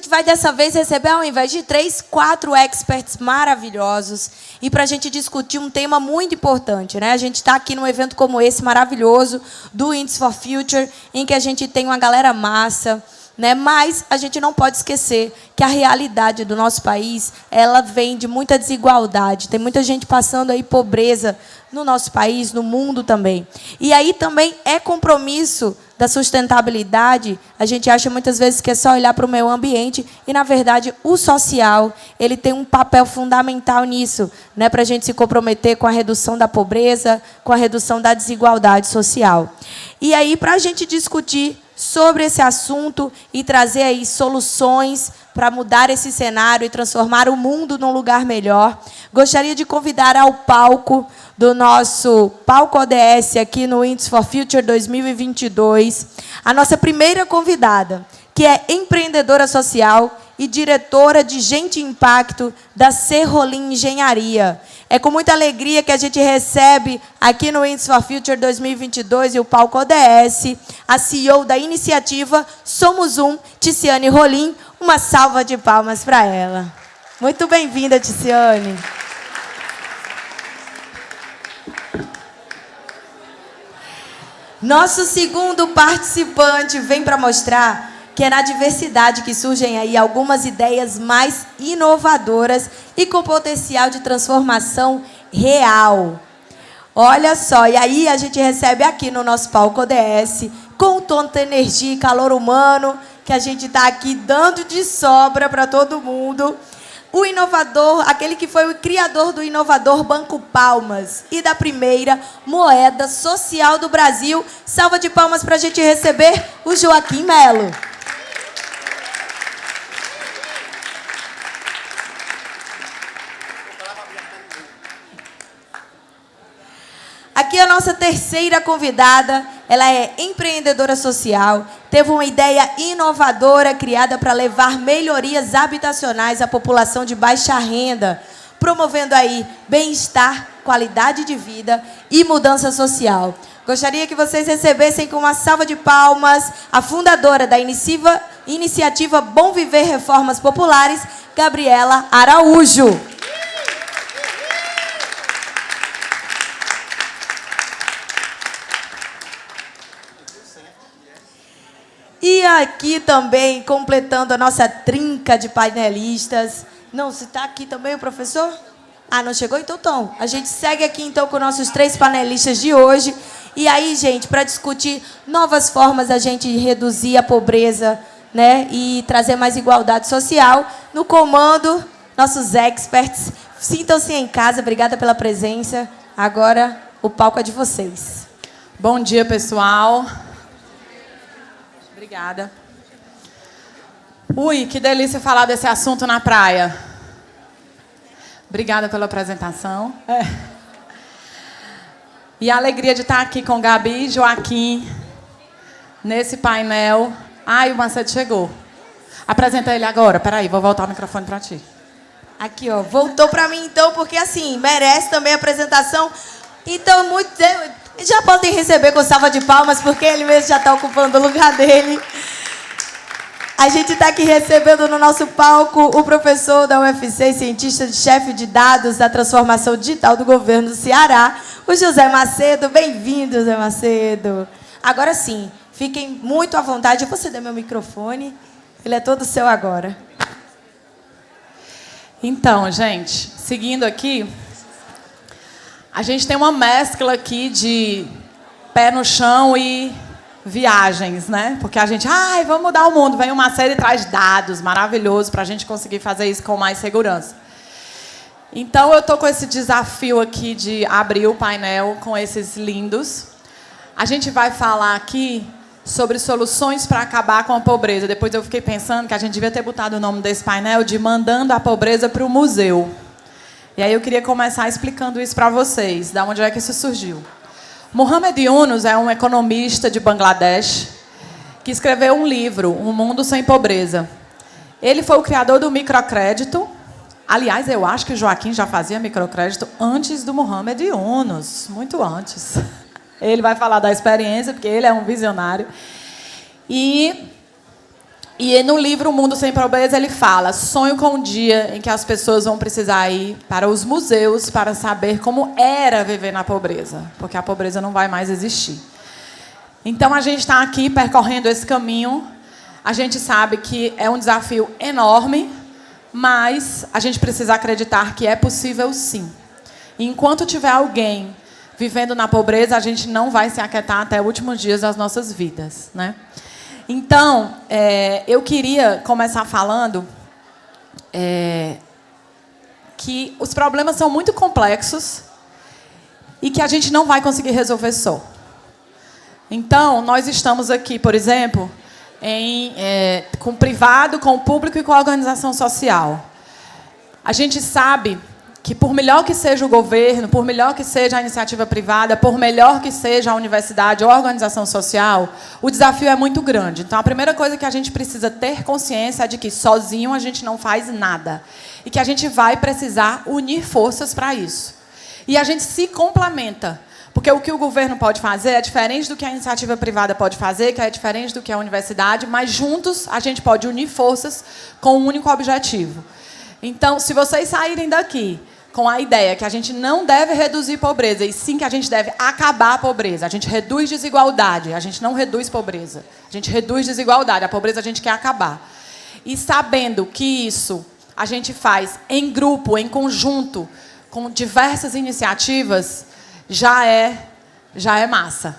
gente vai dessa vez receber, ao invés de 3, 4 experts maravilhosos e para a gente discutir um tema muito importante, né? A gente está aqui num evento como esse maravilhoso do Índice for Future, em que a gente tem uma galera massa, né? Mas a gente não pode esquecer que a realidade do nosso país, ela vem de muita desigualdade. Tem muita gente passando aí pobreza no nosso país, no mundo também. E aí também é compromisso da sustentabilidade. A gente acha muitas vezes que é só olhar para o meio ambiente e, na verdade, o social, ele tem um papel fundamental nisso, né? Para a gente se comprometer com a redução da pobreza, com a redução da desigualdade social. E aí, para a gente discutir sobre esse assunto e trazer aí soluções para mudar esse cenário e transformar o mundo num lugar melhor, gostaria de convidar ao palco do nosso Palco ODS aqui no Índice for Future 2022, a nossa primeira convidada, que é empreendedora social e diretora de Gente Impacto da Serrolim Engenharia. É com muita alegria que a gente recebe aqui no Índice for Future 2022 e o Palco ODS, a CEO da iniciativa Somos Um, Ticiane Rolim. Uma salva de palmas para ela. Muito bem-vinda, Ticiane. Nosso segundo participante vem para mostrar que é na diversidade que surgem aí algumas ideias mais inovadoras e com potencial de transformação real. Olha só, e aí a gente recebe aqui no nosso palco ODS, com tanta energia e calor humano, que a gente está aqui dando de sobra para todo mundo, o inovador, aquele que foi o criador do inovador Banco Palmas e da primeira moeda social do Brasil. Salva de palmas para a gente receber o Joaquim Melo. Aqui a nossa terceira convidada, ela é empreendedora social, teve uma ideia inovadora criada para levar melhorias habitacionais à população de baixa renda, promovendo aí bem-estar, qualidade de vida e mudança social. Gostaria que vocês recebessem com uma salva de palmas a fundadora da iniciativa Bom Viver Reformas Populares, Gabriela Araújo. E aqui também, completando a nossa trinca de painelistas. Não, se está aqui também o professor? Ah, não chegou? Então, Tom. A gente segue aqui, então, com nossos 3 panelistas de hoje. E aí, gente, para discutir novas formas da gente reduzir a pobreza, né, e trazer mais igualdade social. No comando, nossos experts. Sintam-se em casa. Obrigada pela presença. Agora, o palco é de vocês. Bom dia, pessoal. Obrigada. Ui, que delícia falar desse assunto na praia. Obrigada pela apresentação. E a alegria de estar aqui com Gabi e Joaquim nesse painel. Ai, o Macedo chegou. Apresenta ele agora. Peraí, vou voltar o microfone para ti. Aqui, ó. Voltou para mim, então, porque, assim, merece também a apresentação. Então, já podem receber com salva de palmas, porque ele mesmo já está ocupando o lugar dele. A gente está aqui recebendo no nosso palco o professor da UFC, cientista-chefe de dados da transformação digital do governo do Ceará, o José Macedo. Bem-vindo, José Macedo. Agora sim, fiquem muito à vontade. Eu vou ceder meu microfone. Ele é todo seu agora. Então, gente, seguindo aqui, a gente tem uma mescla aqui de pé no chão e viagens, né? Porque a gente, vamos mudar o mundo. Vem uma série e traz dados maravilhosos para a gente conseguir fazer isso com mais segurança. Então, eu estou com esse desafio aqui de abrir o painel com esses lindos. A gente vai falar aqui sobre soluções para acabar com a pobreza. Depois eu fiquei pensando que a gente devia ter botado o nome desse painel de Mandando a Pobreza para o Museu. E aí eu queria começar explicando isso para vocês, de onde é que isso surgiu. Mohamed Yunus é um economista de Bangladesh que escreveu um livro, Um Mundo Sem Pobreza. Ele foi o criador do microcrédito. Aliás, eu acho que o Joaquim já fazia microcrédito antes do Mohamed Yunus, muito antes. Ele vai falar da experiência, porque ele é um visionário. E E no livro O Mundo Sem Pobreza ele fala: sonho com um dia em que as pessoas vão precisar ir para os museus para saber como era viver na pobreza, porque a pobreza não vai mais existir. Então a gente está aqui percorrendo esse caminho. A gente sabe que é um desafio enorme, mas a gente precisa acreditar que é possível sim. E enquanto tiver alguém vivendo na pobreza, a gente não vai se aquietar até os últimos dias das nossas vidas, né? Então, eu queria começar falando que os problemas são muito complexos e que a gente não vai conseguir resolver só. Então, nós estamos aqui, por exemplo, com o privado, com o público e com a organização social. A gente sabe que, por melhor que seja o governo, por melhor que seja a iniciativa privada, por melhor que seja a universidade ou a organização social, o desafio é muito grande. Então, a primeira coisa que a gente precisa ter consciência é de que sozinho a gente não faz nada. E que a gente vai precisar unir forças para isso. E a gente se complementa. Porque o que o governo pode fazer é diferente do que a iniciativa privada pode fazer, que é diferente do que a universidade, mas juntos a gente pode unir forças com um único objetivo. Então, se vocês saírem daqui com a ideia que a gente não deve reduzir pobreza, e sim que a gente deve acabar a pobreza, a gente reduz desigualdade, a gente não reduz pobreza, a gente reduz desigualdade, a pobreza a gente quer acabar. E sabendo que isso a gente faz em grupo, em conjunto, com diversas iniciativas, já é massa.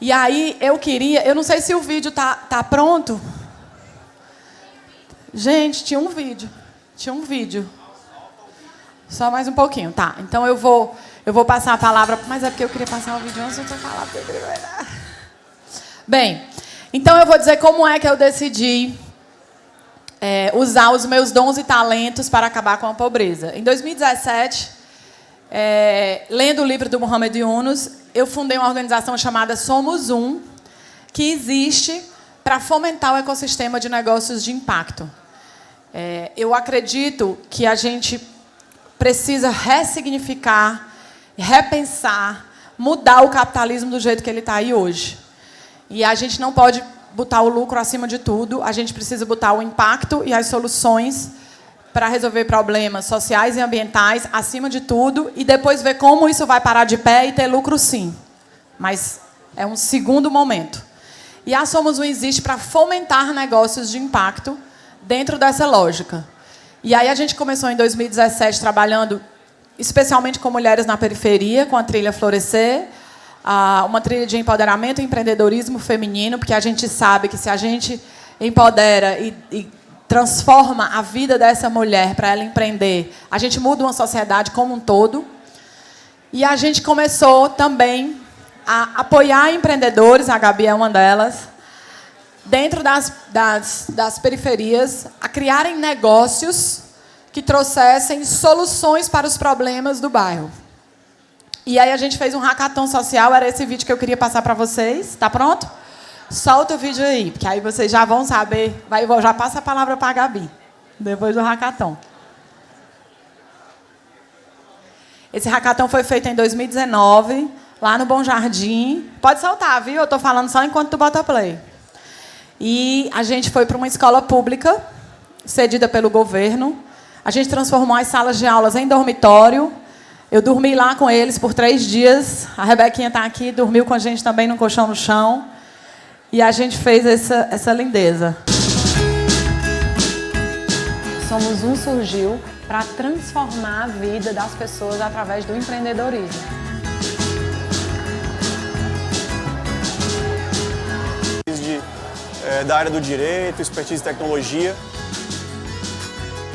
E aí eu não sei se o vídeo tá pronto. Gente, tinha um vídeo. Só mais um pouquinho, tá? Então eu vou passar a palavra, mas é porque eu queria passar o vídeo antes de eu falar. Bem, então eu vou dizer como é que eu decidi usar os meus dons e talentos para acabar com a pobreza. Em 2017, lendo o livro do Muhammad Yunus, eu fundei uma organização chamada Somos Um, que existe para fomentar o ecossistema de negócios de impacto. Eu acredito que a gente precisa ressignificar, repensar, mudar o capitalismo do jeito que ele está aí hoje. E a gente não pode botar o lucro acima de tudo, a gente precisa botar o impacto e as soluções para resolver problemas sociais e ambientais acima de tudo e depois ver como isso vai parar de pé e ter lucro sim. Mas é um segundo momento. E a Somos Um existe para fomentar negócios de impacto dentro dessa lógica. E aí a gente começou em 2017 trabalhando especialmente com mulheres na periferia, com a trilha Florescer, uma trilha de empoderamento e empreendedorismo feminino, porque a gente sabe que se a gente empodera e transforma a vida dessa mulher para ela empreender, a gente muda uma sociedade como um todo. E a gente começou também a apoiar empreendedores, a Gabi é uma delas, dentro das periferias, a criarem negócios que trouxessem soluções para os problemas do bairro. E aí a gente fez um hackathon social, era esse vídeo que eu queria passar para vocês. Está pronto? Solta o vídeo aí, porque aí vocês já vão saber. Já passa a palavra para a Gabi, depois do hackathon. Esse hackathon foi feito em 2019, lá no Bom Jardim. Pode soltar, viu? Eu estou falando só enquanto tu bota play. E a gente foi para uma escola pública, cedida pelo governo. A gente transformou as salas de aulas em dormitório. Eu dormi lá com eles por 3 dias. A Rebequinha está aqui, dormiu com a gente também no colchão no chão. E a gente fez essa lindeza. Somos Um surgiu para transformar a vida das pessoas através do empreendedorismo. Da área do direito, expertise e tecnologia.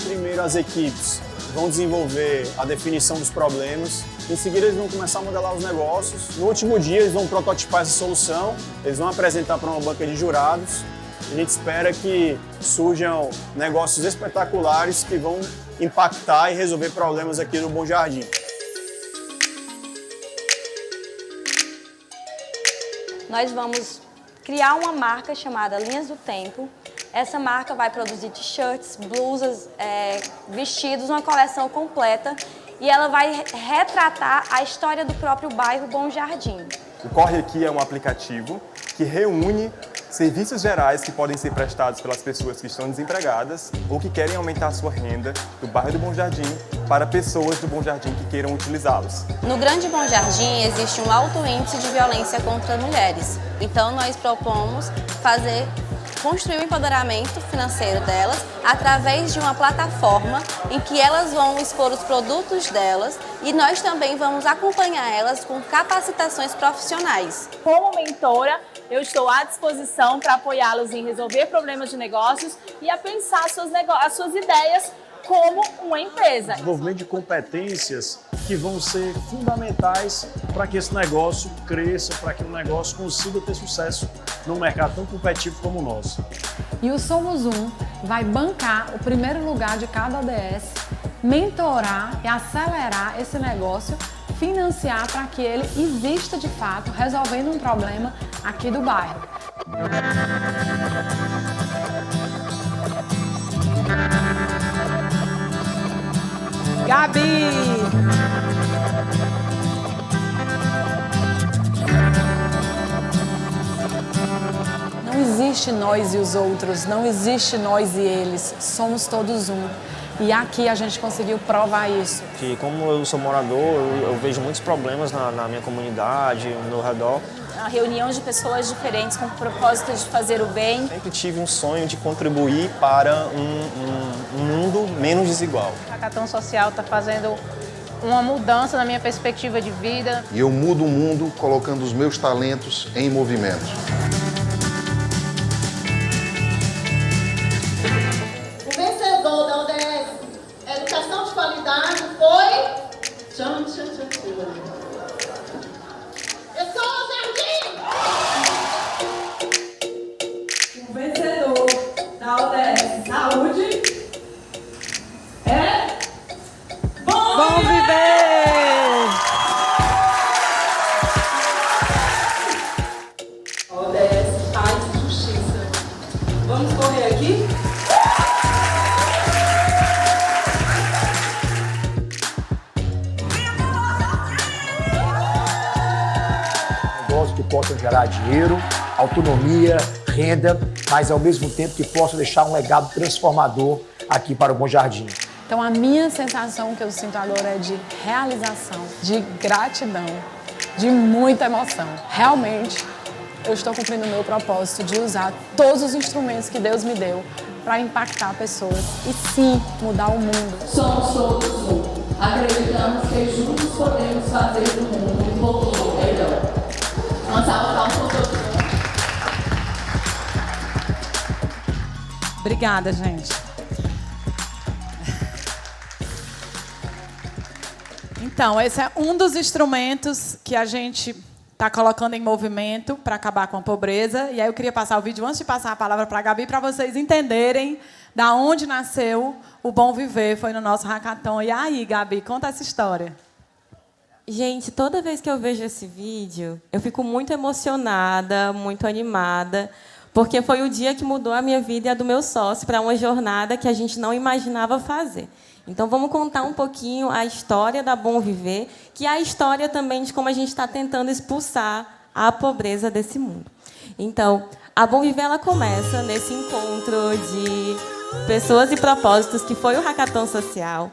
Primeiro, as equipes vão desenvolver a definição dos problemas. Em seguida, eles vão começar a modelar os negócios. No último dia, eles vão prototipar essa solução. Eles vão apresentar para uma banca de jurados. A gente espera que surjam negócios espetaculares que vão impactar e resolver problemas aqui no Bom Jardim. Nós vamos criar uma marca chamada Linhas do Tempo. Essa marca vai produzir t-shirts, blusas, vestidos, uma coleção completa. E ela vai retratar a história do próprio bairro Bom Jardim. O Corre Aqui é um aplicativo que reúne serviços gerais que podem ser prestados pelas pessoas que estão desempregadas ou que querem aumentar a sua renda do bairro do Bom Jardim para pessoas do Bom Jardim que queiram utilizá-los. No Grande Bom Jardim existe um alto índice de violência contra mulheres. Então nós propomos construir o empoderamento financeiro delas através de uma plataforma em que elas vão expor os produtos delas e nós também vamos acompanhar elas com capacitações profissionais. Como mentora, eu estou à disposição para apoiá-los em resolver problemas de negócios e a pensar as suas ideias como uma empresa. Desenvolvimento de competências que vão ser fundamentais para que esse negócio cresça, para que o negócio consiga ter sucesso num mercado tão competitivo como o nosso. E o Somos Um vai bancar o primeiro lugar de cada ODS, mentorar e acelerar esse negócio, financiar para que ele exista de fato, resolvendo um problema aqui do bairro. Gabi! Não existe nós e os outros, não existe nós e eles, somos todos um. E aqui a gente conseguiu provar isso. Que como eu sou morador, eu vejo muitos problemas na minha comunidade, no meu redor. Uma reunião de pessoas diferentes com o propósito de fazer o bem. Sempre tive um sonho de contribuir para um mundo menos desigual. O Hackathon Social está fazendo uma mudança na minha perspectiva de vida. E eu mudo o mundo colocando os meus talentos em movimento. O vencedor da ODS Educação de Qualidade foi... Escola Jardim! O vencedor da ODS Saúde é Bom Viver! ODS Paz e Justiça. Vamos correr aqui? Negócios que possam gerar dinheiro, autonomia, renda, mas ao mesmo tempo que possam deixar um legado transformador aqui para o Bom Jardim. Então a minha sensação que eu sinto agora é de realização, de gratidão, de muita emoção. Realmente, eu estou cumprindo o meu propósito de usar todos os instrumentos que Deus me deu para impactar pessoas e sim mudar o mundo. Somos todos um. Acreditamos que juntos podemos fazer do mundo um pouco melhor. Uma salva para todos. Obrigada, gente. Então, esse é um dos instrumentos que a gente está colocando em movimento para acabar com a pobreza. E aí eu queria passar o vídeo antes de passar a palavra para a Gabi, para vocês entenderem da onde nasceu o Bom Viver. Foi no nosso hackathon. E aí, Gabi, conta essa história. Gente, toda vez que eu vejo esse vídeo, eu fico muito emocionada, muito animada, porque foi o dia que mudou a minha vida e a do meu sócio para uma jornada que a gente não imaginava fazer. Então, vamos contar um pouquinho a história da Bom Viver, que é a história também de como a gente está tentando expulsar a pobreza desse mundo. Então, a Bom Viver ela começa nesse encontro de pessoas e propósitos, que foi o Hackathon Social.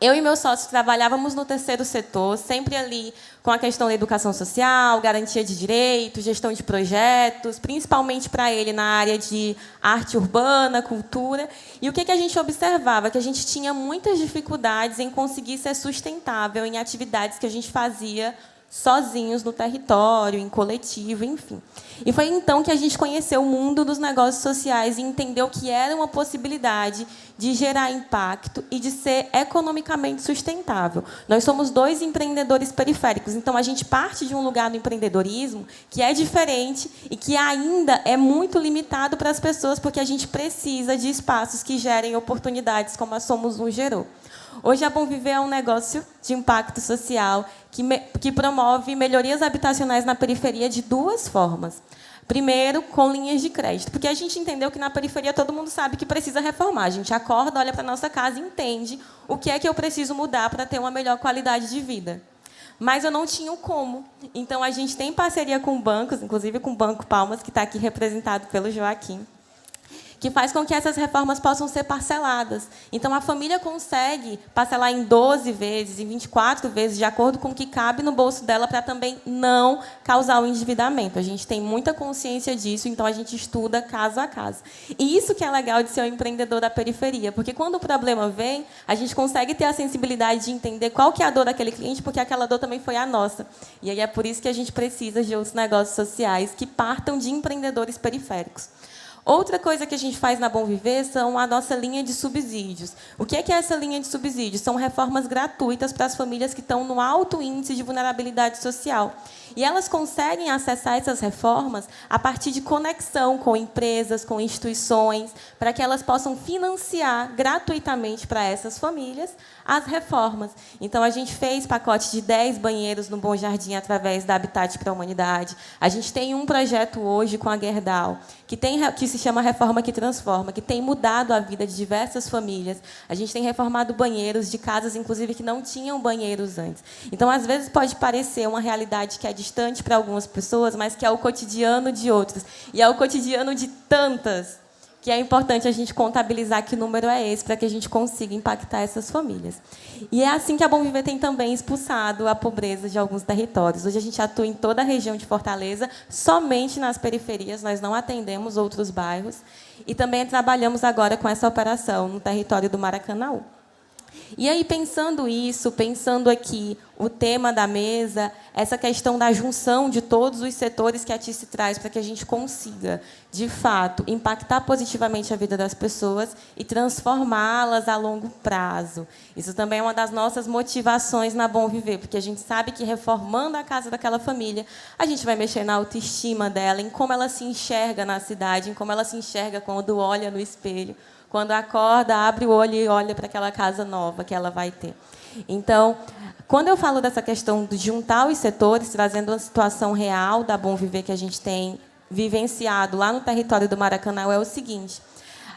Eu e meus sócios trabalhávamos no terceiro setor, sempre ali com a questão da educação social, garantia de direitos, gestão de projetos, principalmente para ele na área de arte urbana, cultura. E o que a gente observava? Que a gente tinha muitas dificuldades em conseguir ser sustentável em atividades que a gente fazia sozinhos no território, em coletivo, enfim. E foi então que a gente conheceu o mundo dos negócios sociais e entendeu que era uma possibilidade de gerar impacto e de ser economicamente sustentável. Nós somos 2 empreendedores periféricos, então a gente parte de um lugar do empreendedorismo que é diferente e que ainda é muito limitado para as pessoas, porque a gente precisa de espaços que gerem oportunidades, como a Somos Um gerou. Hoje, a Bom Viver é um negócio de impacto social que promove melhorias habitacionais na periferia de 2 formas. Primeiro, com linhas de crédito, porque a gente entendeu que na periferia todo mundo sabe que precisa reformar. A gente acorda, olha para a nossa casa e entende o que é que eu preciso mudar para ter uma melhor qualidade de vida. mas eu não tinha o como. Então, a gente tem parceria com bancos, inclusive com o Banco Palmas, que está aqui representado pelo Joaquim, que faz com que essas reformas possam ser parceladas. Então, a família consegue parcelar em 12 vezes, em 24 vezes, de acordo com o que cabe no bolso dela, para também não causar o endividamento. A gente tem muita consciência disso, então a gente estuda caso a caso. E isso que é legal de ser um empreendedor da periferia, porque quando o problema vem, a gente consegue ter a sensibilidade de entender qual que é a dor daquele cliente, porque aquela dor também foi a nossa. E aí é por isso que a gente precisa de outros negócios sociais que partam de empreendedores periféricos. Outra coisa que a gente faz na Bom Viver são a nossa linha de subsídios. O que é essa linha de subsídios? São reformas gratuitas para as famílias que estão no alto índice de vulnerabilidade social. E elas conseguem acessar essas reformas a partir de conexão com empresas, com instituições, para que elas possam financiar gratuitamente para essas famílias as reformas. Então, a gente fez pacote de 10 banheiros no Bom Jardim através da Habitat para a Humanidade. A gente tem um projeto hoje com a Gerdau, que se chama Reforma que Transforma, que tem mudado a vida de diversas famílias. A gente tem reformado banheiros de casas, inclusive, que não tinham banheiros antes. Então, às vezes, pode parecer uma realidade que é distante para algumas pessoas, mas que é o cotidiano de outras. E é o cotidiano de tantas, que é importante a gente contabilizar que número é esse, para que a gente consiga impactar essas famílias. E é assim que a Bom Viver tem também expulsado a pobreza de alguns territórios. Hoje a gente atua em toda a região de Fortaleza, somente nas periferias, nós não atendemos outros bairros. E também trabalhamos agora com essa operação no território do Maracanaú. E aí, pensando isso, pensando aqui o tema da mesa, essa questão da junção de todos os setores que a TICE traz para que a gente consiga, de fato, impactar positivamente a vida das pessoas e transformá-las a longo prazo. Isso também é uma das nossas motivações na Bom Viver, porque a gente sabe que, reformando a casa daquela família, a gente vai mexer na autoestima dela, em como ela se enxerga na cidade, em como ela se enxerga quando olha no espelho, quando acorda, abre o olho e olha para aquela casa nova que ela vai ter. Então, quando eu falo dessa questão de juntar os setores, trazendo uma situação real da Bom Viver que a gente tem vivenciado lá no território do Maracanã, é o seguinte: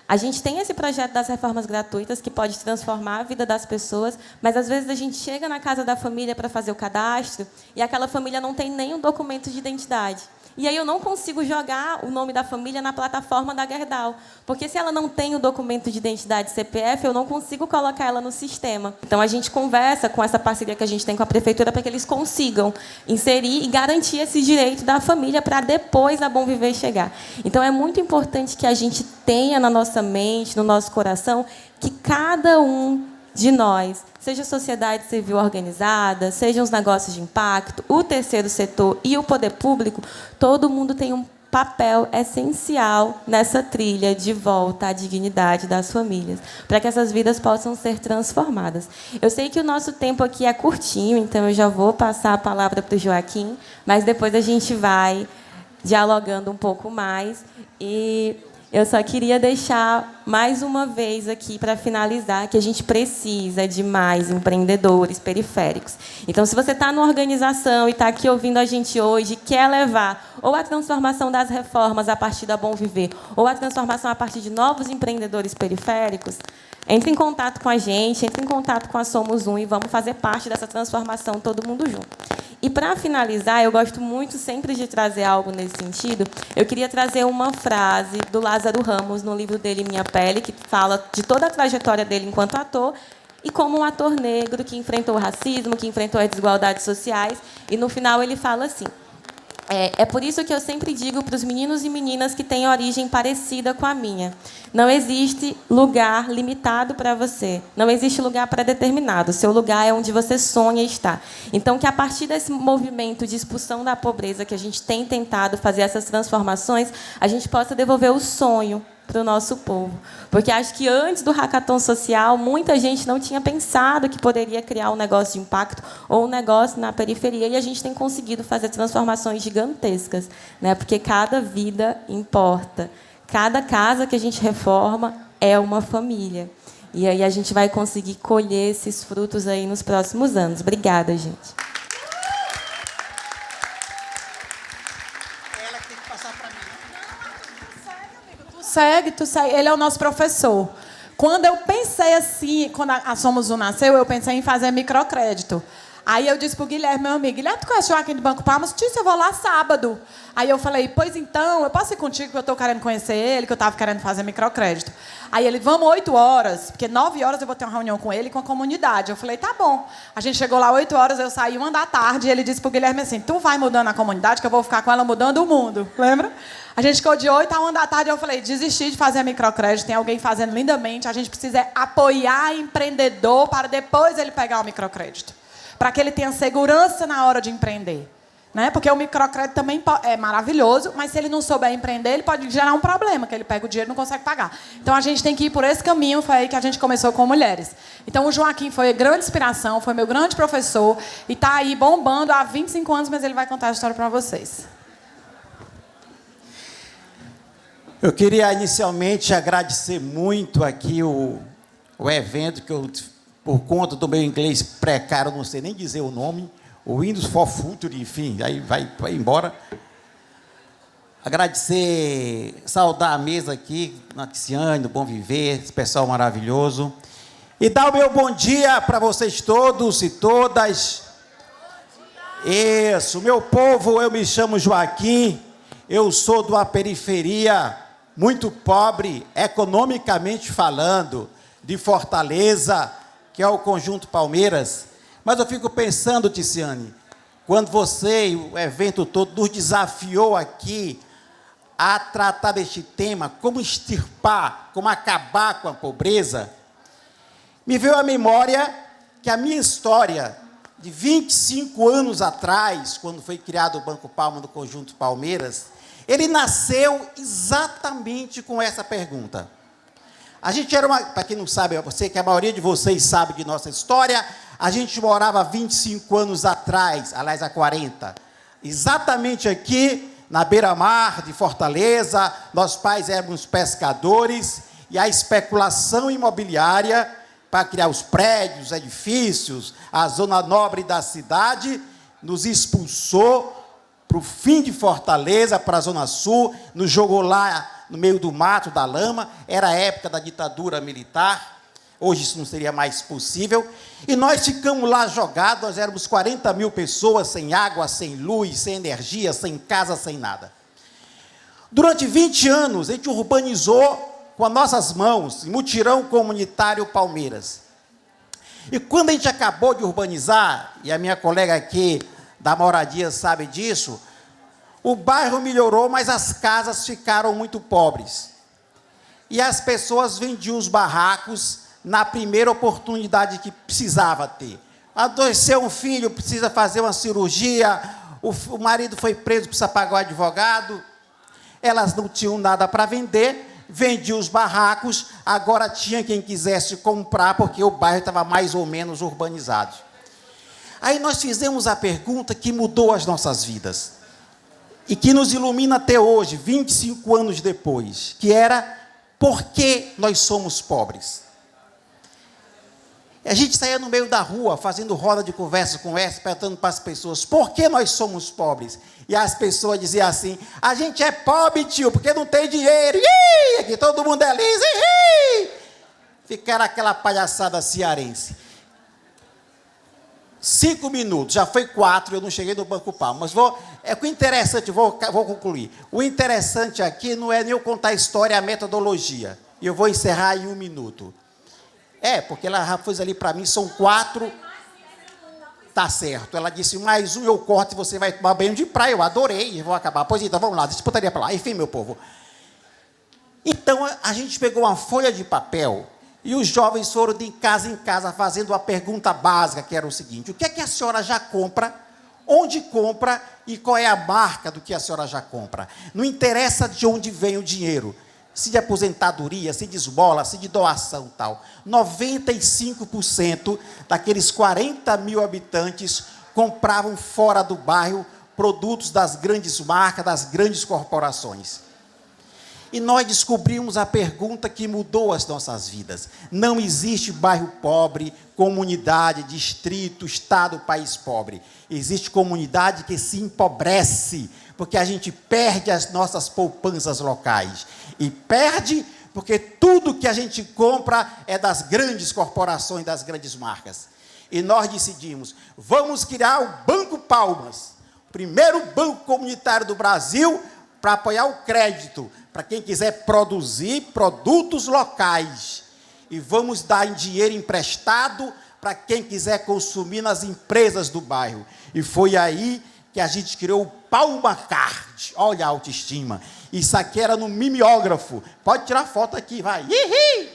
a gente tem esse projeto das reformas gratuitas que pode transformar a vida das pessoas, mas, às vezes, a gente chega na casa da família para fazer o cadastro e aquela família não tem nenhum documento de identidade. E aí eu não consigo jogar o nome da família na plataforma da Gerdau, porque se ela não tem o documento de identidade CPF, eu não consigo colocar ela no sistema. Então, a gente conversa com essa parceria que a gente tem com a prefeitura para que eles consigam inserir e garantir esse direito da família para depois a Bom Viver chegar. Então, é muito importante que a gente tenha na nossa mente, no nosso coração, que cada um de nós, seja a sociedade civil organizada, sejam os negócios de impacto, o terceiro setor e o poder público, todo mundo tem um papel essencial nessa trilha de volta à dignidade das famílias, para que essas vidas possam ser transformadas. Eu sei que o nosso tempo aqui é curtinho, então eu já vou passar a palavra para o Joaquim, mas depois a gente vai dialogando um pouco mais. E eu só queria deixar mais uma vez aqui, para finalizar, que a gente precisa de mais empreendedores periféricos. Então, se você está numa organização e está aqui ouvindo a gente hoje, e quer levar ou a transformação das reformas a partir da Bom Viver, ou a transformação a partir de novos empreendedores periféricos, entre em contato com a gente, entre em contato com a Somos Um e vamos fazer parte dessa transformação todo mundo junto. E, para finalizar, eu gosto muito sempre de trazer algo nesse sentido. Eu queria trazer uma frase do Lázaro Ramos, no livro dele, Minha Pele, que fala de toda a trajetória dele enquanto ator e como um ator negro que enfrentou o racismo, que enfrentou as desigualdades sociais. E, no final, ele fala assim: é por isso que eu sempre digo para os meninos e meninas que têm origem parecida com a minha: não existe lugar limitado para você, não existe lugar pré-determinado, seu lugar é onde você sonha estar. Então, que a partir desse movimento de expulsão da pobreza que a gente tem tentado fazer essas transformações, a gente possa devolver o sonho para o nosso povo. Porque acho que antes do hackathon social, muita gente não tinha pensado que poderia criar um negócio de impacto ou um negócio na periferia, e a gente tem conseguido fazer transformações gigantescas, né? Porque cada vida importa. Cada casa que a gente reforma é uma família. E aí a gente vai conseguir colher esses frutos aí nos próximos anos. Obrigada, gente. Tu segue. Ele é o nosso professor. Quando eu pensei assim, quando a Somos Um nasceu, eu pensei em fazer microcrédito. Aí eu disse pro Guilherme, meu amigo, Guilherme, tu conhece o Joaquim do Banco Palmas? Disse, eu vou lá sábado. Aí eu falei, pois então, eu posso ir contigo que eu tô querendo conhecer ele, que eu tava querendo fazer microcrédito. Aí ele, vamos 8 horas, porque 9 horas eu vou ter uma reunião com ele e com a comunidade. Eu falei, tá bom. A gente chegou lá 8 horas, eu saí 1 da tarde e ele disse pro Guilherme assim, tu vai mudando a comunidade que eu vou ficar com ela mudando o mundo. Lembra? A gente ficou de 8 a 1 da tarde e eu falei, desisti de fazer microcrédito, tem alguém fazendo lindamente, a gente precisa apoiar empreendedor para depois ele pegar o microcrédito. Para que ele tenha segurança na hora de empreender. Né? Porque o microcrédito também é maravilhoso, mas se ele não souber empreender, ele pode gerar um problema, que ele pega o dinheiro e não consegue pagar. Então, a gente tem que ir por esse caminho, foi aí que a gente começou com mulheres. Então, o Joaquim foi grande inspiração, foi meu grande professor, e está aí bombando há 25 anos, mas ele vai contar a história para vocês. Eu queria, inicialmente, agradecer muito aqui o evento, que eu, por conta do meu inglês precário, não sei nem dizer o nome, o Windows for Future, enfim, aí vai embora. Agradecer, saudar a mesa aqui, Naxiane, do Bom Viver, esse pessoal maravilhoso. E dar o meu bom dia para vocês todos e todas. Isso, meu povo, eu me chamo Joaquim, eu sou de uma periferia muito pobre, economicamente falando, de Fortaleza, que é o Conjunto Palmeiras. Mas eu fico pensando, Ticiane, quando você, o evento todo, nos desafiou aqui a tratar deste tema, como extirpar, como acabar com a pobreza, me veio à memória que a minha história, de 25 anos atrás, quando foi criado o Banco Palma do Conjunto Palmeiras, ele nasceu exatamente com essa pergunta. A gente era para quem não sabe, eu sei que a maioria de vocês sabe de nossa história, a gente morava 25 anos atrás, aliás, há 40, exatamente aqui, na beira-mar de Fortaleza, nossos pais éramos pescadores, e a especulação imobiliária, para criar os prédios, os edifícios, a zona nobre da cidade, nos expulsou para o fim de Fortaleza, para a Zona Sul, nos jogou lá no meio do mato, da lama, era a época da ditadura militar, hoje isso não seria mais possível, e nós ficamos lá jogados, nós éramos 40 mil pessoas, sem água, sem luz, sem energia, sem casa, sem nada. Durante 20 anos, a gente urbanizou com as nossas mãos, em mutirão comunitário Palmeiras. E quando a gente acabou de urbanizar, e a minha colega aqui da moradia sabe disso, o bairro melhorou, mas as casas ficaram muito pobres. E as pessoas vendiam os barracos na primeira oportunidade que precisava ter. Adoeceu um filho, precisa fazer uma cirurgia, o marido foi preso, precisa pagar o advogado, elas não tinham nada para vender, vendiam os barracos, agora tinha quem quisesse comprar, porque o bairro estava mais ou menos urbanizado. Aí nós fizemos a pergunta que mudou as nossas vidas, e que nos ilumina até hoje, 25 anos depois, que era, por que nós somos pobres? A gente saía no meio da rua, fazendo roda de conversa com essa, perguntando para as pessoas, por que nós somos pobres? E as pessoas diziam assim, a gente é pobre, tio, porque não tem dinheiro. Ih, aqui todo mundo é liso. Ih! Ficaram aquela palhaçada cearense. 5 minutos, já foi 4, eu não cheguei no Banco Palma, mas o interessante, vou concluir. O interessante aqui não é nem eu contar a história, é a metodologia. E eu vou encerrar em 1 minuto. Porque ela já fez ali para mim, são 4. Tá certo. Ela disse, mais 1 eu corto e você vai tomar banho de praia. Eu adorei, vou acabar. Pois então, vamos lá, disputaria para lá. Enfim, meu povo. Então, a gente pegou uma folha de papel e os jovens foram de casa em casa fazendo uma pergunta básica, que era o seguinte, o que é que a senhora já compra, onde compra e qual é a marca do que a senhora já compra? Não interessa de onde vem o dinheiro, se de aposentadoria, se de esmola, se de doação, tal. 95% daqueles 40 mil habitantes compravam fora do bairro produtos das grandes marcas, das grandes corporações. E nós descobrimos a pergunta que mudou as nossas vidas. Não existe bairro pobre, comunidade, distrito, estado, país pobre. Existe comunidade que se empobrece, porque a gente perde as nossas poupanças locais. E perde porque tudo que a gente compra é das grandes corporações, das grandes marcas. E nós decidimos, vamos criar o Banco Palmas, o primeiro banco comunitário do Brasil para apoiar o crédito, para quem quiser produzir produtos locais. E vamos dar dinheiro emprestado para quem quiser consumir nas empresas do bairro. E foi aí que a gente criou o Palma Card. Olha a autoestima. Isso aqui era no mimeógrafo. Pode tirar foto aqui, vai. Ihi!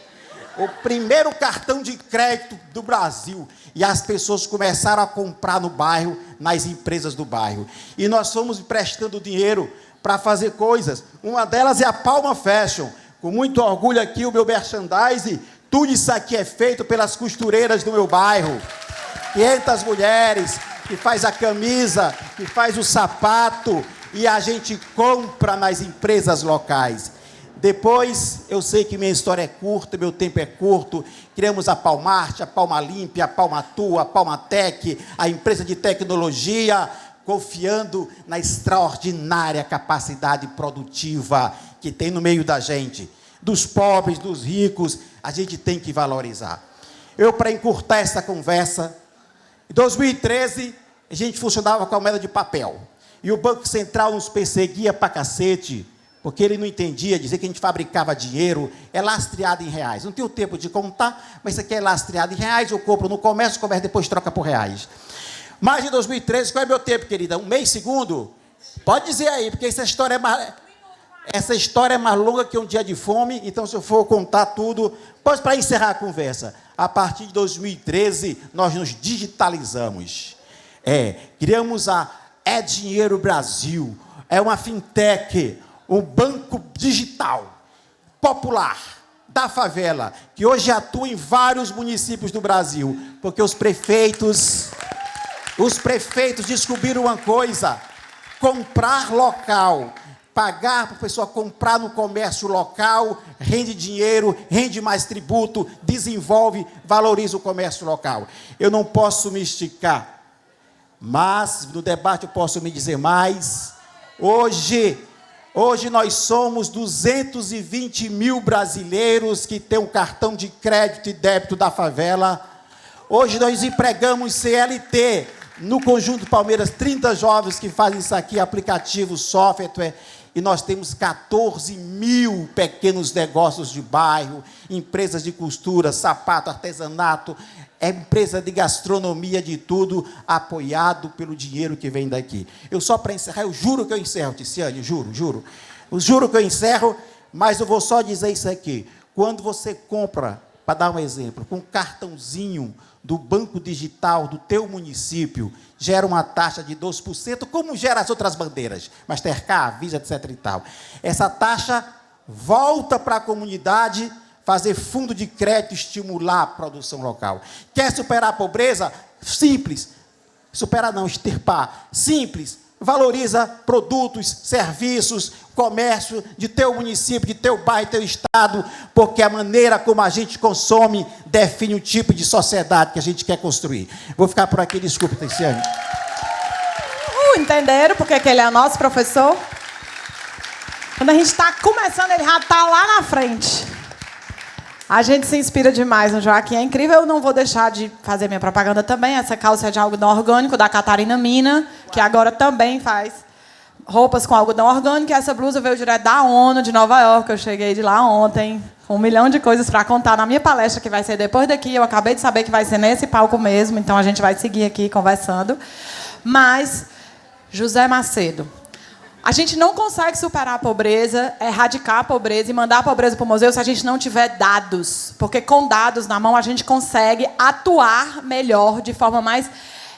O primeiro cartão de crédito do Brasil. E as pessoas começaram a comprar no bairro, nas empresas do bairro. E nós fomos emprestando dinheiro para fazer coisas. Uma delas é a Palma Fashion. Com muito orgulho aqui, o meu merchandising. Tudo isso aqui é feito pelas costureiras do meu bairro. 500 mulheres que faz a camisa, que faz o sapato, e a gente compra nas empresas locais. Depois, eu sei que minha história é curta, meu tempo é curto, criamos a Palmarte, a Palma Límpia, a Palmatur, a Palmatec, a empresa de tecnologia, confiando na extraordinária capacidade produtiva que tem no meio da gente. Dos pobres, dos ricos, a gente tem que valorizar. Eu, para encurtar essa conversa, em 2013, a gente funcionava com a moeda de papel. E o Banco Central nos perseguia pra cacete, porque ele não entendia, dizia que a gente fabricava dinheiro, é lastreado em reais. Não tenho tempo de contar, mas isso aqui é lastreado em reais, eu compro no comércio, o comércio depois troca por reais. Mas em 2013, qual é meu tempo, querida? 1 mês, segundo? Pode dizer aí, porque essa história é mais longa que um dia de fome, então se eu for contar tudo... Pois, para encerrar a conversa, a partir de 2013, nós nos digitalizamos. Criamos a É Dinheiro Brasil, é uma fintech, um banco digital, popular, da favela, que hoje atua em vários municípios do Brasil, porque os prefeitos descobriram uma coisa: comprar local, pagar para a pessoa comprar no comércio local, rende dinheiro, rende mais tributo, desenvolve, valoriza o comércio local. Eu não posso me esticar, mas no debate eu posso me dizer mais. Hoje nós somos 220 mil brasileiros que têm um cartão de crédito e débito da favela. Hoje nós empregamos CLT no Conjunto Palmeiras, 30 jovens que fazem isso aqui, aplicativo, software, e nós temos 14 mil pequenos negócios de bairro, empresas de costura, sapato, artesanato, empresa de gastronomia, de tudo, apoiado pelo dinheiro que vem daqui. Eu só para encerrar, eu juro que eu encerro, Ticiane, juro. Eu juro que eu encerro, mas eu vou só dizer isso aqui. Quando você compra, para dar um exemplo, com um cartãozinho do banco digital do teu município, gera uma taxa de 12%, como gera as outras bandeiras, Mastercard, Visa, etc. e tal. Essa taxa volta para a comunidade, fazer fundo de crédito, estimular a produção local. Quer superar a pobreza? Simples. Superar não, extirpar. Simples. Valoriza produtos, serviços, comércio de teu município, de teu bairro, teu estado, porque a maneira como a gente consome define o tipo de sociedade que a gente quer construir. Vou ficar por aqui, desculpe, Ticiane. Entenderam porque que ele é nosso professor? Quando a gente está começando, ele já está lá na frente. A gente se inspira demais no Joaquim, é incrível. Eu não vou deixar de fazer minha propaganda também. Essa calça é de algodão orgânico, da Catarina Mina, que agora também faz roupas com algodão orgânico. E essa blusa veio direto da ONU, de Nova York. Eu cheguei de lá ontem, com 1 milhão de coisas para contar na minha palestra, que vai ser depois daqui. Eu acabei de saber que vai ser nesse palco mesmo, então a gente vai seguir aqui conversando. Mas, José Macedo, a gente não consegue superar a pobreza, erradicar a pobreza e mandar a pobreza para o museu se a gente não tiver dados. Porque com dados na mão a gente consegue atuar melhor, de forma mais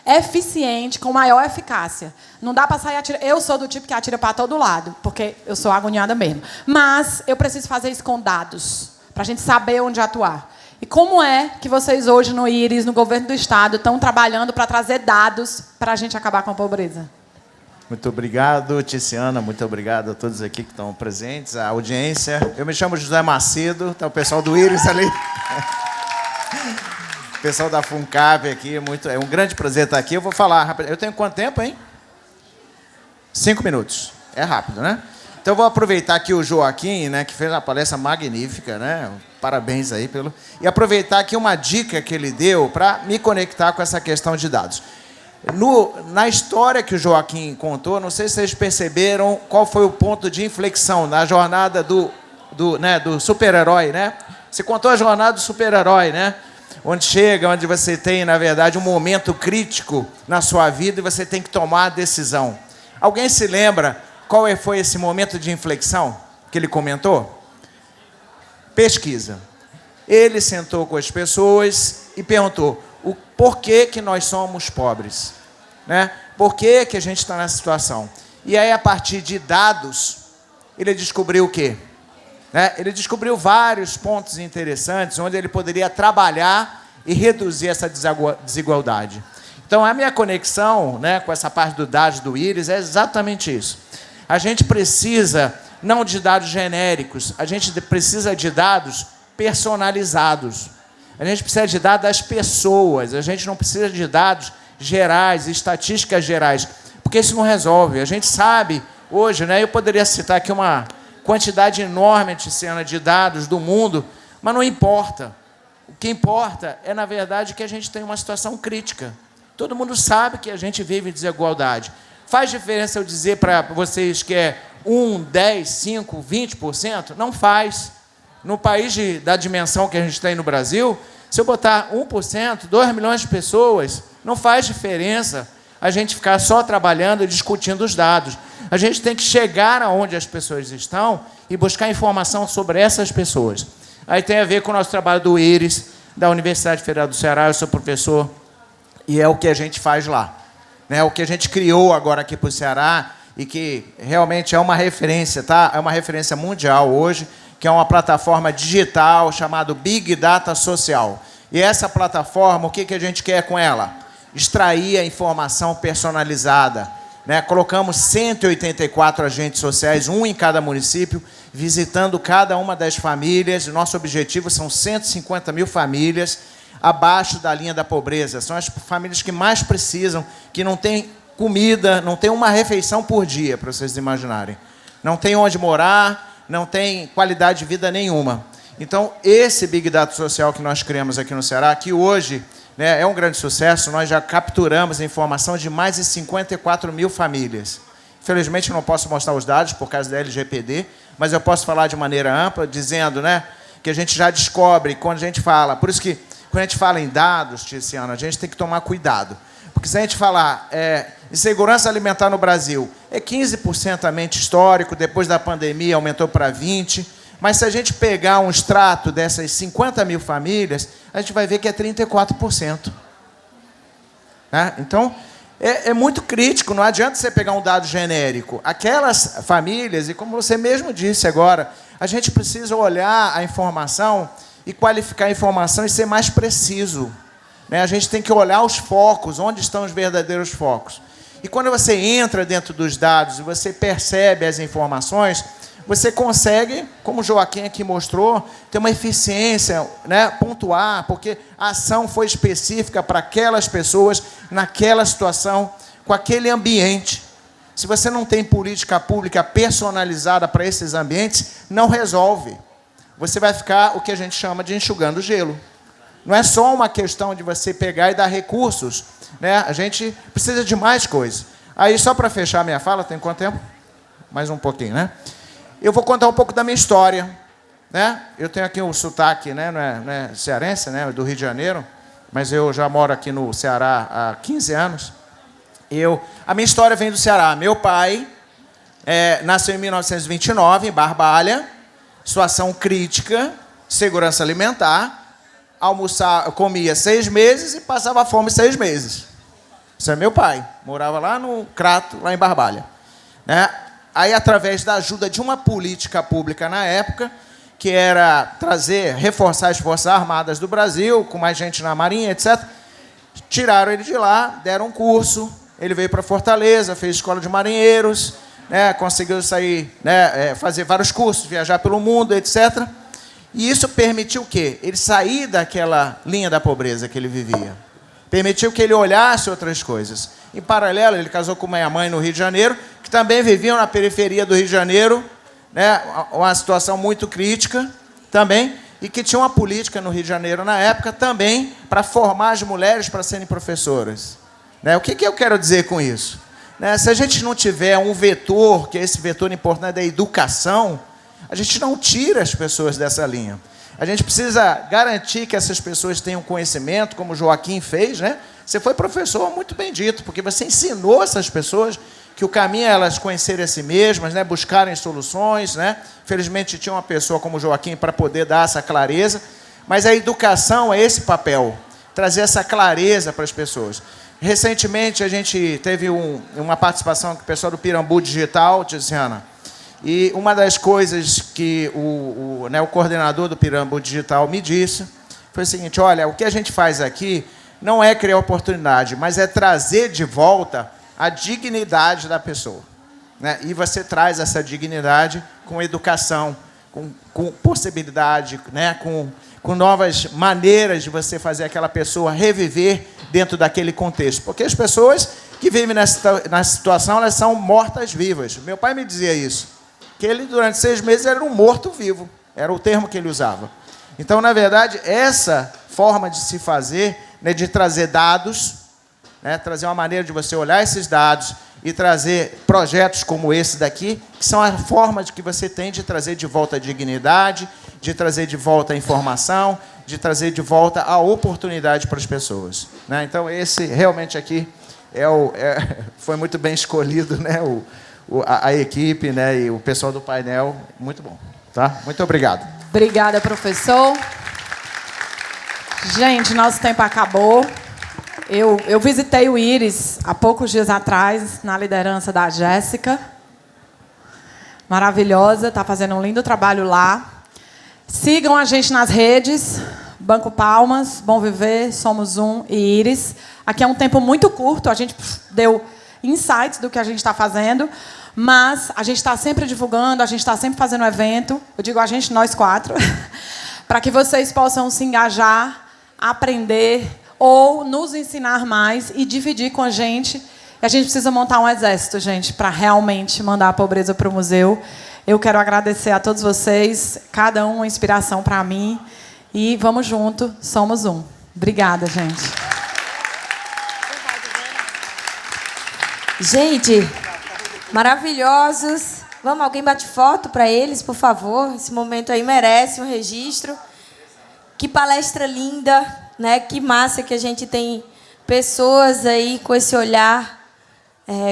eficiente, com maior eficácia. Não dá para sair atirando. Eu sou do tipo que atira para todo lado, porque eu sou agoniada mesmo. Mas eu preciso fazer isso com dados, para a gente saber onde atuar. E como é que vocês hoje no IRIS, no governo do Estado, estão trabalhando para trazer dados para a gente acabar com a pobreza? Muito obrigado, Ticiana. Muito obrigado a todos aqui que estão presentes, a audiência. Eu me chamo José Macedo, está o pessoal do IRIS ali. O pessoal da FUNCAP aqui, é um grande prazer estar aqui. Eu vou falar rápido. Eu tenho quanto tempo, hein? 5 minutos. É rápido, né? Então, eu vou aproveitar aqui o Joaquim, né, que fez uma palestra magnífica, né? Parabéns aí pelo... E aproveitar aqui uma dica que ele deu para me conectar com essa questão de dados. Na história que o Joaquim contou, não sei se vocês perceberam qual foi o ponto de inflexão na jornada do super-herói, né? Você contou a jornada do super-herói, né? Onde você tem, na verdade, um momento crítico na sua vida e você tem que tomar a decisão. Alguém se lembra qual foi esse momento de inflexão que ele comentou? Pesquisa. Ele sentou com as pessoas e perguntou o porquê que nós somos pobres, né? Por que a gente está nessa situação? E aí, a partir de dados, ele descobriu o quê? Ele descobriu vários pontos interessantes onde ele poderia trabalhar e reduzir essa desigualdade. Então, a minha conexão, né, com essa parte do dados do Íris é exatamente isso. A gente precisa não de dados genéricos, a gente precisa de dados personalizados. A gente precisa de dados das pessoas, a gente não precisa de dados gerais, estatísticas gerais, porque isso não resolve. A gente sabe hoje, né, eu poderia citar aqui uma quantidade enorme de dados do mundo, mas não importa. O que importa é, na verdade, que a gente tem uma situação crítica. Todo mundo sabe que a gente vive desigualdade. Faz diferença eu dizer para vocês que é 1, 10, 5, 20%? Não faz. No país da dimensão que a gente tem no Brasil, se eu botar 1%, 2 milhões de pessoas, não faz diferença a gente ficar só trabalhando e discutindo os dados. A gente tem que chegar aonde as pessoas estão e buscar informação sobre essas pessoas. Aí tem a ver com o nosso trabalho do Íris, da Universidade Federal do Ceará. Eu sou professor e é o que a gente faz lá. Né? O que a gente criou agora aqui para o Ceará e que realmente é uma referência, tá? É uma referência mundial hoje, que é uma plataforma digital chamada Big Data Social. E essa plataforma, o que a gente quer com ela? Extrair a informação personalizada. Né? Colocamos 184 agentes sociais, um em cada município, visitando cada uma das famílias. Nosso objetivo são 150 mil famílias abaixo da linha da pobreza. São as famílias que mais precisam, que não têm comida, não tem uma refeição por dia, para vocês imaginarem. Não tem onde morar, não tem qualidade de vida nenhuma. Então, esse Big Data Social que nós criamos aqui no Ceará, que hoje, né, é um grande sucesso, nós já capturamos a informação de mais de 54 mil famílias. Infelizmente, eu não posso mostrar os dados por causa da LGPD, mas eu posso falar de maneira ampla, dizendo, né, que a gente já descobre, quando a gente fala... Por isso que, quando a gente fala em dados, Tiziana, a gente tem que tomar cuidado. Porque se a gente falar em segurança alimentar no Brasil, é 15% mente histórico, depois da pandemia aumentou para 20%, mas se a gente pegar um extrato dessas 50 mil famílias, a gente vai ver que é 34%. Né? Então, é muito crítico, não adianta você pegar um dado genérico. Aquelas famílias, e como você mesmo disse agora, a gente precisa olhar a informação e qualificar a informação e ser mais preciso. Né? A gente tem que olhar os focos, onde estão os verdadeiros focos. E quando você entra dentro dos dados e você percebe as informações, você consegue, como o Joaquim aqui mostrou, ter uma eficiência, né, pontuar, porque a ação foi específica para aquelas pessoas, naquela situação, com aquele ambiente. Se você não tem política pública personalizada para esses ambientes, não resolve. Você vai ficar o que a gente chama de enxugando gelo. Não é só uma questão de você pegar e dar recursos. Né? A gente precisa de mais coisas. Aí, só para fechar minha fala, tem quanto tempo? Mais um pouquinho, né? Eu vou contar um pouco da minha história. Né? Eu tenho aqui um sotaque, né? Não é cearense, né? Do Rio de Janeiro, mas eu já moro aqui no Ceará há 15 anos. A minha história vem do Ceará. Meu pai nasceu em 1929, em Barbalha, situação crítica, segurança alimentar. Comia 6 meses e passava fome 6 meses. Isso é meu pai. Morava lá no Crato, lá em Barbalha. Né? Aí, através da ajuda de uma política pública na época, que era reforçar as Forças Armadas do Brasil, com mais gente na Marinha, etc., tiraram ele de lá, deram um curso, ele veio para Fortaleza, fez escola de marinheiros, né, conseguiu sair, né, fazer vários cursos, viajar pelo mundo, etc., e isso permitiu o quê? Ele sair daquela linha da pobreza que ele vivia. Permitiu que ele olhasse outras coisas. Em paralelo, ele casou com minha mãe no Rio de Janeiro, que também viviam na periferia do Rio de Janeiro, né, uma situação muito crítica também, e que tinha uma política no Rio de Janeiro na época também para formar as mulheres para serem professoras. Né? O que eu quero dizer com isso? Né, se a gente não tiver um vetor, que é esse vetor importante da educação, a gente não tira as pessoas dessa linha. A gente precisa garantir que essas pessoas tenham conhecimento, como o Joaquim fez, né? Você foi professor, muito bem dito, porque você ensinou essas pessoas que o caminho é elas conhecerem a si mesmas, né? Buscarem soluções, né? Felizmente tinha uma pessoa como o Joaquim para poder dar essa clareza, mas a educação é esse papel, trazer essa clareza para as pessoas. Recentemente a gente teve uma participação com o pessoal do Pirambu Digital, Tiziana, e uma das coisas que o coordenador do Pirambu Digital me disse foi o seguinte: olha, o que a gente faz aqui não é criar oportunidade, mas é trazer de volta a dignidade da pessoa. Né? E você traz essa dignidade com educação, com possibilidade, né? com novas maneiras de você fazer aquela pessoa reviver dentro daquele contexto. Porque as pessoas que vivem nessa situação, elas são mortas-vivas. Meu pai me dizia isso, que ele, durante 6 meses, era um morto-vivo. Era o termo que ele usava. Então, na verdade, essa forma de se fazer, né, de trazer dados, né, trazer uma maneira de você olhar esses dados e trazer projetos como esse daqui, que são a forma de que você tem de trazer de volta a dignidade, de trazer de volta a informação, de trazer de volta a oportunidade para as pessoas. Né? Então, esse realmente aqui foi muito bem escolhido, né, a equipe, né, e o pessoal do painel. Muito bom. Tá? Muito obrigado. Obrigada, professor. Gente, nosso tempo acabou. Eu visitei o Íris há poucos dias atrás, na liderança da Jéssica. Maravilhosa, está fazendo um lindo trabalho lá. Sigam a gente nas redes, Banco Palmas, Bom Viver, Somos Um e Íris. Aqui é um tempo muito curto, a gente deu insights do que a gente está fazendo, mas a gente está sempre divulgando, a gente está sempre fazendo evento, eu digo a gente, nós 4, para que vocês possam se engajar, aprender ou nos ensinar mais e dividir com a gente. E a gente precisa montar um exército, gente, para realmente mandar a pobreza para o museu. Eu quero agradecer a todos vocês, cada um uma inspiração para mim, e vamos junto, somos um. Obrigada, gente. Gente, maravilhosos. Vamos, alguém bate foto para eles, por favor? Esse momento aí merece um registro. Que palestra linda, né? Que massa que a gente tem pessoas aí com esse olhar,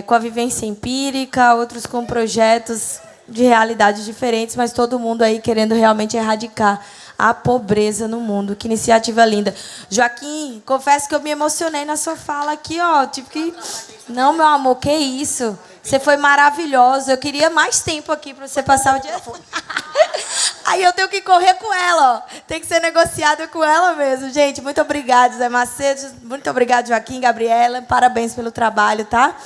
com a vivência empírica, outros com projetos de realidades diferentes, mas todo mundo aí querendo realmente erradicar a pobreza no mundo. Que iniciativa linda. Joaquim, confesso que eu me emocionei na sua fala aqui, ó. Tipo que... Não, meu amor, que isso? Você foi maravilhoso. Eu queria mais tempo aqui para você passar o dia... Aí eu tenho que correr com ela, ó. Tem que ser negociada com ela mesmo. Gente, muito obrigada, Zé Macedo. Muito obrigada, Joaquim, Gabriela. Parabéns pelo trabalho, tá?